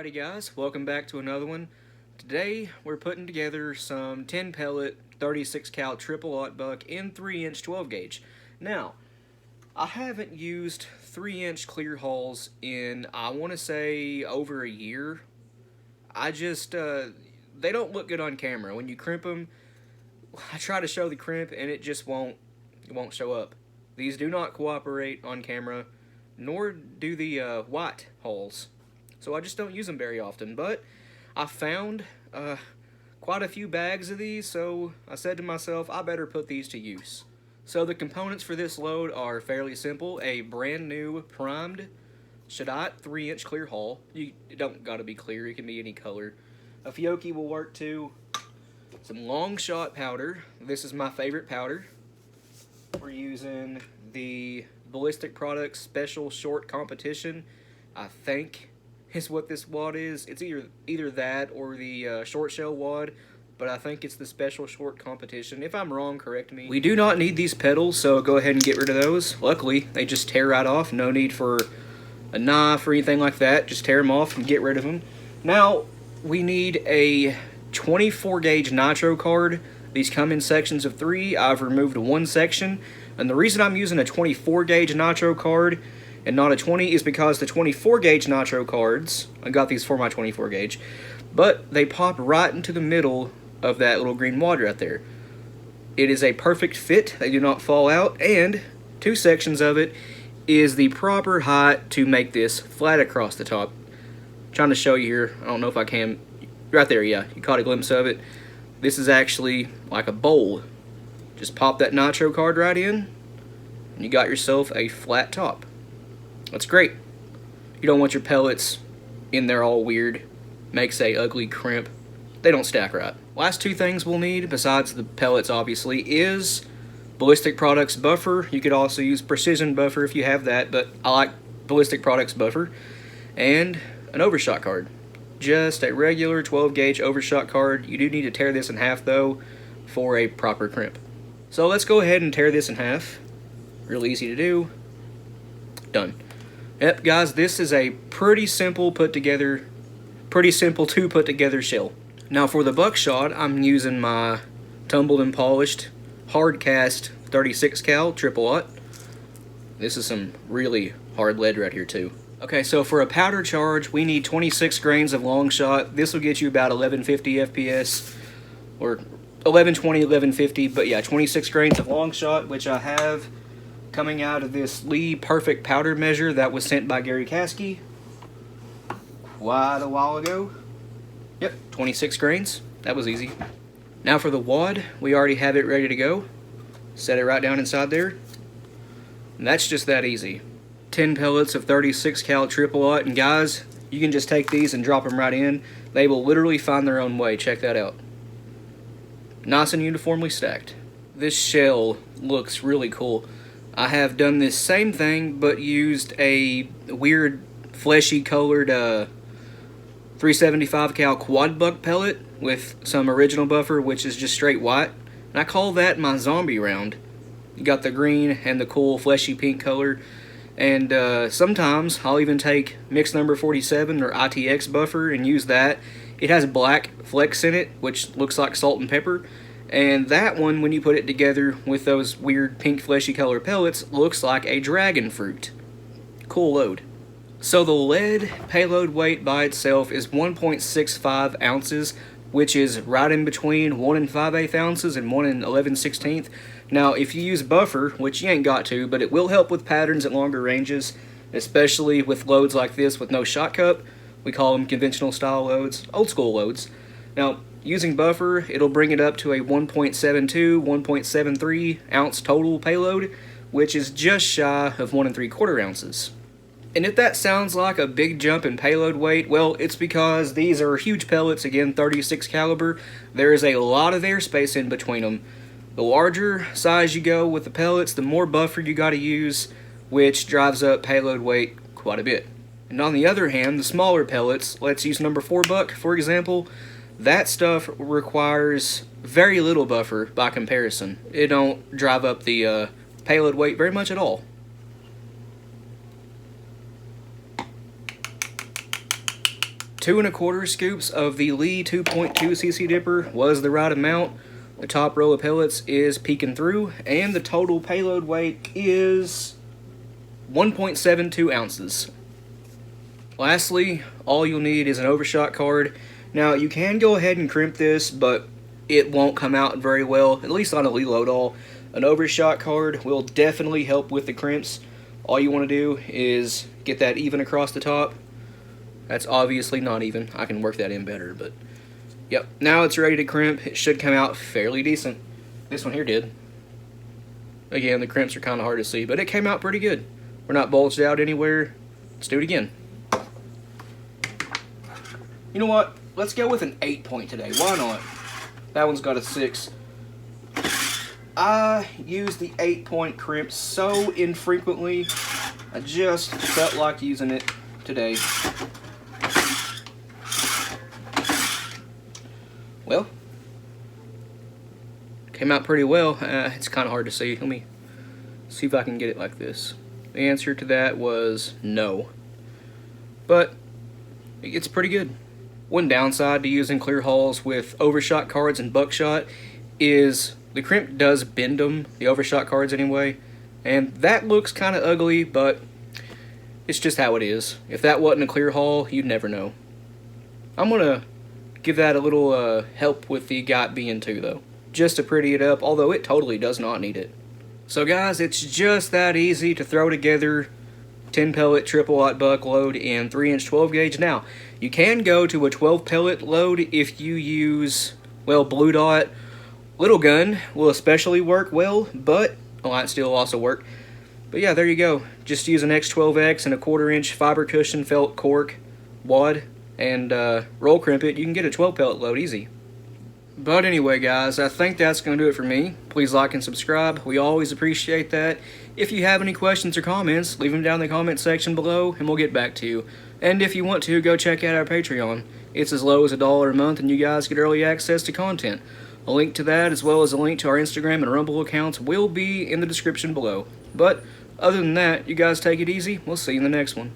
Alrighty guys, welcome back to another one. Today we're putting together some 10 pellet 36 cal triple-aught buck in 3-inch 12 gauge. Now, I haven't used 3-inch clear hulls in, I want to say, over a year. They don't look good on camera. When you crimp them, I try to show the crimp and it just won't show up. These do not cooperate on camera, nor do the white hulls. So I just don't use them very often, but I found quite a few bags of these, so I said to myself, I better put these to use. So the components for this load are fairly simple: a brand new primed Shadite 3-inch clear hull. It don't gotta be clear, it can be any color. A Fiocchi will work too. Some long shot powder. This is my favorite powder. We're using the Ballistic Products Special Short Competition, I think is what this wad is. It's either that or the short shell wad, but I think it's the Special Short Competition. If I'm wrong, correct me. We do not need these pedals, so go ahead and get rid of those. Luckily, they just tear right off. No need for a knife or anything like that. Just tear them off and get rid of them. Now, we need a 24 gauge nitro card. These come in sections of 3. I've removed one section, and the reason I'm using a 24 gauge nitro card and not a 20 is because the 24 gauge nitro cards, I got these for my 24 gauge, but they pop right into the middle of that little green wad right there. It is a perfect fit. They do not fall out, and 2 sections of it is the proper height to make this flat across the top. I'm trying to show you here. I don't know if I can. Right there, yeah. You caught a glimpse of it. This is actually like a bowl. Just pop that nitro card right in, and you got yourself a flat top. That's great. You don't want your pellets in there all weird. Makes a ugly crimp. They don't stack right. Last 2 things we'll need, besides the pellets obviously, is Ballistic Products buffer. You could also use Precision buffer if you have that, but I like Ballistic Products buffer. And an overshot card. Just a regular 12 gauge overshot card. You do need to tear this in half though for a proper crimp. So let's go ahead and tear this in half. Real easy to do. Done. Yep, guys, this is a pretty simple to put together shell. Now for the buckshot, I'm using my tumbled and polished hard cast 36 cal triple-aught. This is some really hard lead right here too. Okay, so for a powder charge, we need 26 grains of long shot. This will get you about 1150 FPS, or 1120, 1150, but yeah, 26 grains of long shot, which I have coming out of this Lee Perfect powder measure that was sent by Gary Caskey quite a while ago. Yep, 26 grains. That was easy. Now for the wad, we already have it ready to go. Set it right down inside there. And that's just that easy. 10 pellets of 36 cal triple-aught, and guys, you can just take these and drop them right in. They will literally find their own way. Check that out. Nice and uniformly stacked. This shell looks really cool. I have done this same thing, but used a weird fleshy colored 375 cal quad buck pellet with some original buffer, which is just straight white. And I call that my zombie round. You got the green and the cool fleshy pink color. And sometimes I'll even take mix number 47 or ITX buffer and use that. It has black flecks in it, which looks like salt and pepper. And that one, when you put it together with those weird pink fleshy color pellets, looks like a dragon fruit. Cool load. So the lead payload weight by itself is 1.65 ounces, which is right in between 1 5/8 ounces and 1 11/16. Now, if you use buffer, which you ain't got to, but it will help with patterns at longer ranges, especially with loads like this with no shot cup. We call them conventional style loads, old school loads. Now, using buffer, it'll bring it up to a 1.72, 1.73 ounce total payload, which is just shy of 1 3/4 ounces. And if that sounds like a big jump in payload weight, well, it's because these are huge pellets, again, 36 caliber. There is a lot of airspace in between them. The larger size you go with the pellets, the more buffer you got to use, which drives up payload weight quite a bit. And on the other hand, the smaller pellets, let's use number 4 buck, for example, that stuff requires very little buffer by comparison. It don't drive up the payload weight very much at all. 2¼ scoops of the Lee 2.2cc dipper was the right amount. The top row of pellets is peeking through, and the total payload weight is 1.72 ounces. Lastly, all you'll need is an overshot card. Now, you can go ahead and crimp this, but it won't come out very well, at least on a Lee load-all. An overshot card will definitely help with the crimps. All you want to do is get that even across the top. That's obviously not even. I can work that in better, but yep. Now it's ready to crimp. It should come out fairly decent. This one here did. Again, the crimps are kind of hard to see, but it came out pretty good. We're not bulged out anywhere. Let's do it again. You know what? Let's go with an 8-point today. Why not? That one's got a 6. I use the 8-point crimp so infrequently. I just felt like using it today. Well, came out pretty well. It's kind of hard to see. Let me see if I can get it like this. The answer to that was no. But it's pretty good. One downside to using clear hulls with overshot cards and buckshot is the crimp does bend them, the overshot cards anyway, and that looks kind of ugly, but it's just how it is. If that wasn't a clear hull, you'd never know. I'm going to give that a little help with the got being 2 though, just to pretty it up, although it totally does not need it. So guys, it's just that easy to throw together 10 pellet triple aught buck load in 3-inch 12 gauge. Now, you can go to a 12 pellet load if you use, well, blue dot. Little gun will especially work well, but light steel will also work. But yeah, there you go. Just use an X12X and a 1/4-inch fiber cushion felt cork wad and roll crimp it. You can get a 12 pellet load easy. But anyway, guys, I think that's going to do it for me. Please like and subscribe. We always appreciate that. If you have any questions or comments, leave them down in the comment section below, and we'll get back to you. And if you want to, go check out our Patreon. It's as low as $1 a month, and you guys get early access to content. A link to that, as well as a link to our Instagram and Rumble accounts, will be in the description below. But other than that, you guys take it easy. We'll see you in the next one.